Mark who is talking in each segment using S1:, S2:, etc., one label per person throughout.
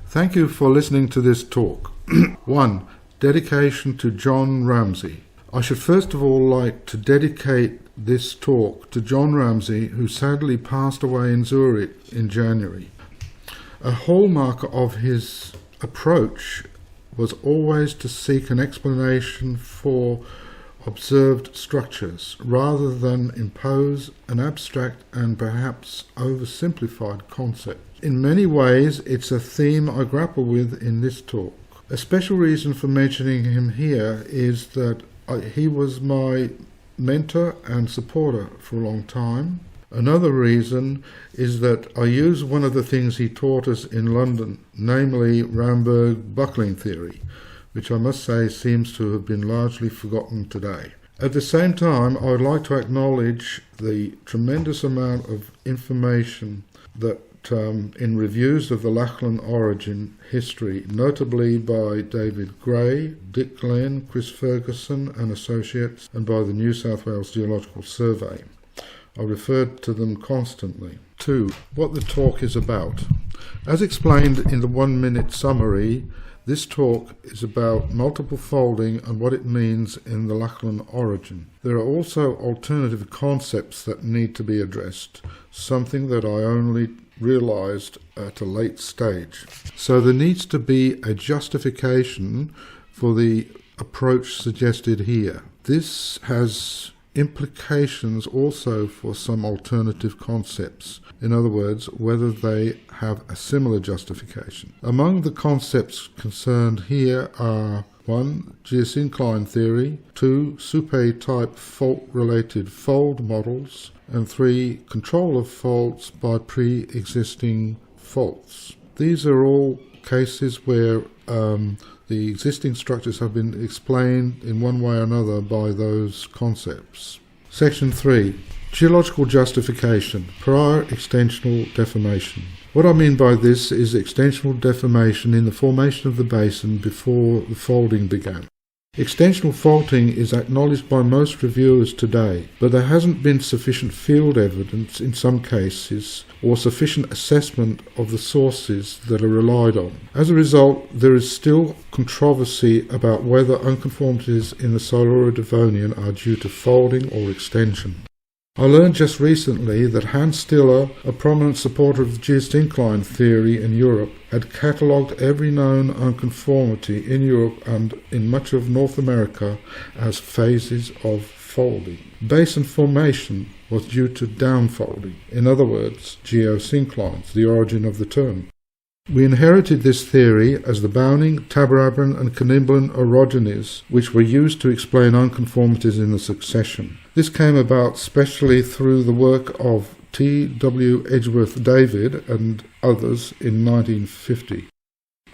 S1: Thank you for listening to this talk. 1. Dedication to John Ramsay. I should first of all like to dedicate this talk to John Ramsay, who sadly passed away in Zurich in January. A hallmark of his approach was always to seek an explanation for observed structures, rather than impose an abstract and perhaps oversimplified concept. In many ways, it's a theme I grapple with in this talk. A special reason for mentioning him here is that he was my mentor and supporter for a long time. Another reason is that I use one of the things he taught us in London, namely Ramberg buckling theory, which I must say seems to have been largely forgotten today. At the same time, I would like to acknowledge the tremendous amount of information that in reviews of the Lachlan Orogen history, notably by David Gray, Dick Glenn, Chris Ferguson and Associates, and by the New South Wales Geological Survey. I referred to them constantly. 2. What the talk is about. As explained in the 1-minute summary, this talk is about multiple folding and what it means in the Lachlan Orogen. There are also alternative concepts that need to be addressed, something that I only realised at a late stage. So there needs to be a justification for the approach suggested here. This has implications also for some alternative concepts. In other words, whether they have a similar justification. Among the concepts concerned here are 1. Geosyncline theory, 2. Supé-type fault-related fold models, and 3. Control of faults by pre-existing faults. These are all cases where the existing structures have been explained in one way or another by those concepts. Section 3. Geological justification, prior extensional deformation. What I mean by this is extensional deformation in the formation of the basin before the folding began. Extensional faulting is acknowledged by most reviewers today, but there hasn't been sufficient field evidence in some cases or sufficient assessment of the sources that are relied on. As a result, there is still controversy about whether unconformities in the Siluro-Devonian are due to folding or extension. I learned just recently that Hans Stiller, a prominent supporter of the geosyncline theory in Europe, had catalogued every known unconformity in Europe and in much of North America as phases of folding. Basin formation was due to downfolding, in other words, geosynclines, the origin of the term. We inherited this theory as the Bowning, Tabaraban and Canimbalan orogenies, which were used to explain unconformities in the succession. This came about specially through the work of T. W. Edgeworth David and others in 1950.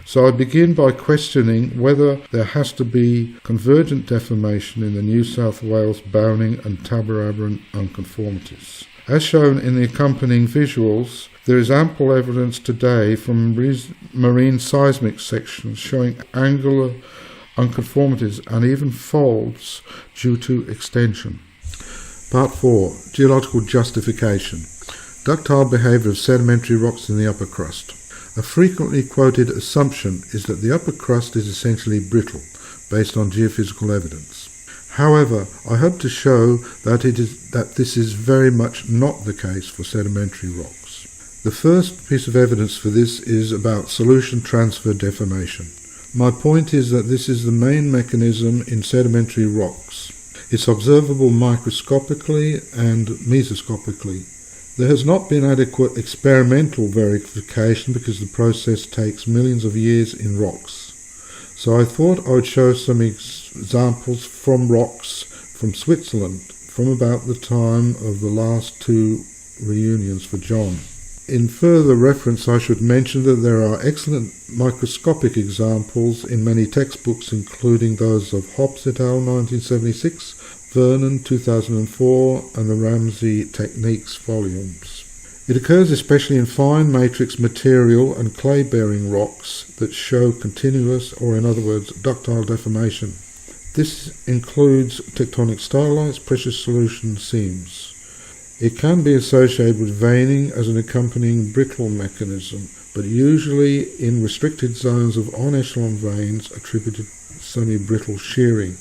S1: So I begin by questioning whether there has to be convergent deformation in the New South Wales Bowning and Tabaraban unconformities. As shown in the accompanying visuals, there is ample evidence today from marine seismic sections showing angular unconformities and even folds due to extension. Part 4. Geological justification. Ductile behaviour of sedimentary rocks in the upper crust. A frequently quoted assumption is that the upper crust is essentially brittle, based on geophysical evidence. However, I hope to show that this is very much not the case for sedimentary rocks. The first piece of evidence for this is about solution transfer deformation. My point is that this is the main mechanism in sedimentary rocks. It's observable microscopically and mesoscopically. There has not been adequate experimental verification because the process takes millions of years in rocks. So I thought I would show some examples from rocks from Switzerland from about the time of the last 2 reunions for John. In further reference, I should mention that there are excellent microscopic examples in many textbooks, including those of Hobbs et al. 1976, Vernon 2004, and the Ramsay Techniques volumes. It occurs especially in fine matrix material and clay-bearing rocks that show continuous, or in other words, ductile deformation. This includes tectonic stylites, pressure solution seams. It can be associated with veining as an accompanying brittle mechanism, but usually in restricted zones of on-echelon veins attributed semi-brittle shearing,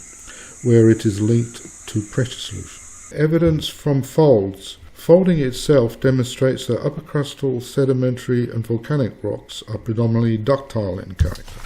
S1: where it is linked to pressure solution. Evidence from folds. Folding itself demonstrates that upper crustal, sedimentary and volcanic rocks are predominantly ductile in character.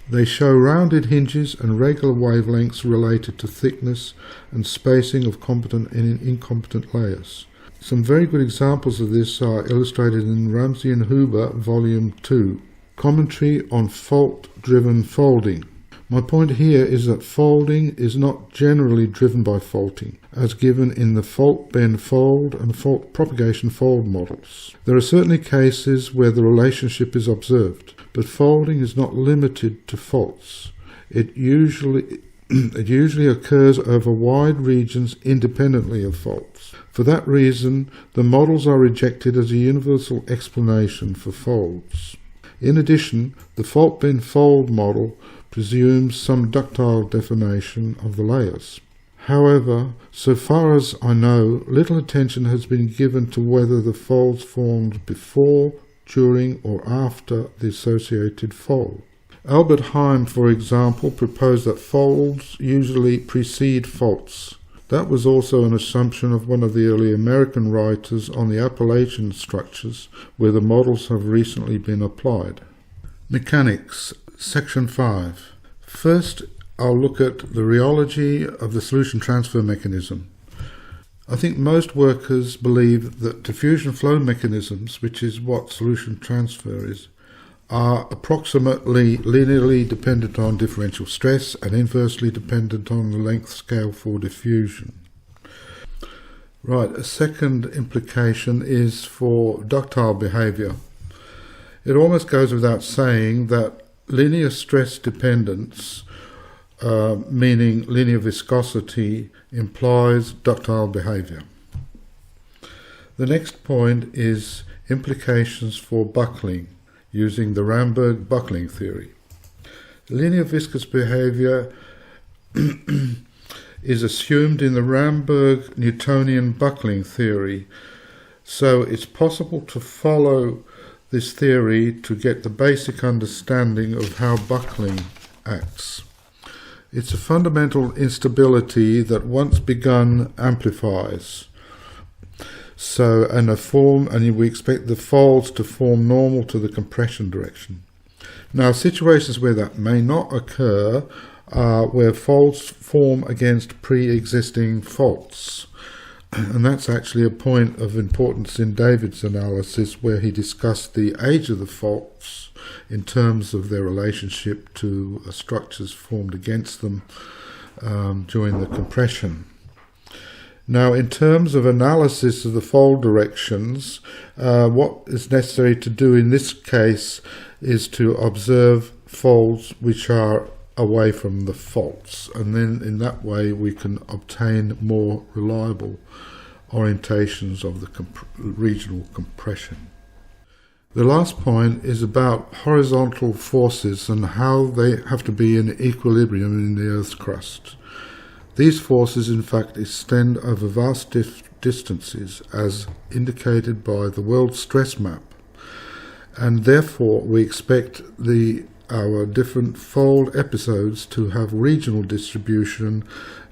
S1: They show rounded hinges and regular wavelengths related to thickness and spacing of competent and incompetent layers. Some very good examples of this are illustrated in Ramsey and Huber, Volume 2, Commentary on Fault-Driven Folding. My point here is that folding is not generally driven by faulting, as given in the fault-bend-fold and fault-propagation-fold models. There are certainly cases where the relationship is observed, but folding is not limited to faults. It usually occurs over wide regions independently of faults. For that reason, the models are rejected as a universal explanation for folds. In addition, the fault-bend-fold model presumes some ductile deformation of the layers. However, so far as I know, little attention has been given to whether the folds formed before, during or after the associated fold. Albert Heim, for example, proposed that folds usually precede faults. That was also an assumption of one of the early American writers on the Appalachian structures, where the models have recently been applied. Mechanics, Section 5. First, I'll look at the rheology of the solution transfer mechanism. I think most workers believe that diffusion flow mechanisms, which is what solution transfer is, are approximately linearly dependent on differential stress and inversely dependent on the length scale for diffusion. Right, a second implication is for ductile behaviour. It almost goes without saying that linear stress dependence, meaning linear viscosity, implies ductile behaviour. The next point is implications for buckling, using the Ramberg buckling theory. Linear viscous behaviour is assumed in the Ramberg Newtonian buckling theory, so it's possible to follow this theory to get the basic understanding of how buckling acts. It's a fundamental instability that once begun amplifies. And we expect the folds to form normal to the compression direction. Now, situations where that may not occur are where folds form against pre-existing faults. And that's actually a point of importance in David's analysis, where he discussed the age of the faults in terms of their relationship to structures formed against them during the compression. Now, in terms of analysis of the fold directions, what is necessary to do in this case is to observe folds which are away from the faults, and then in that way we can obtain more reliable orientations of the regional compression. The last point is about horizontal forces and how they have to be in equilibrium in the Earth's crust. These forces, in fact, extend over vast distances, as indicated by the world stress map, and therefore we expect our different fold episodes to have regional distribution,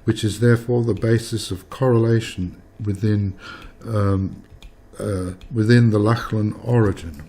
S1: which is therefore the basis of correlation within the Lachlan Orogen.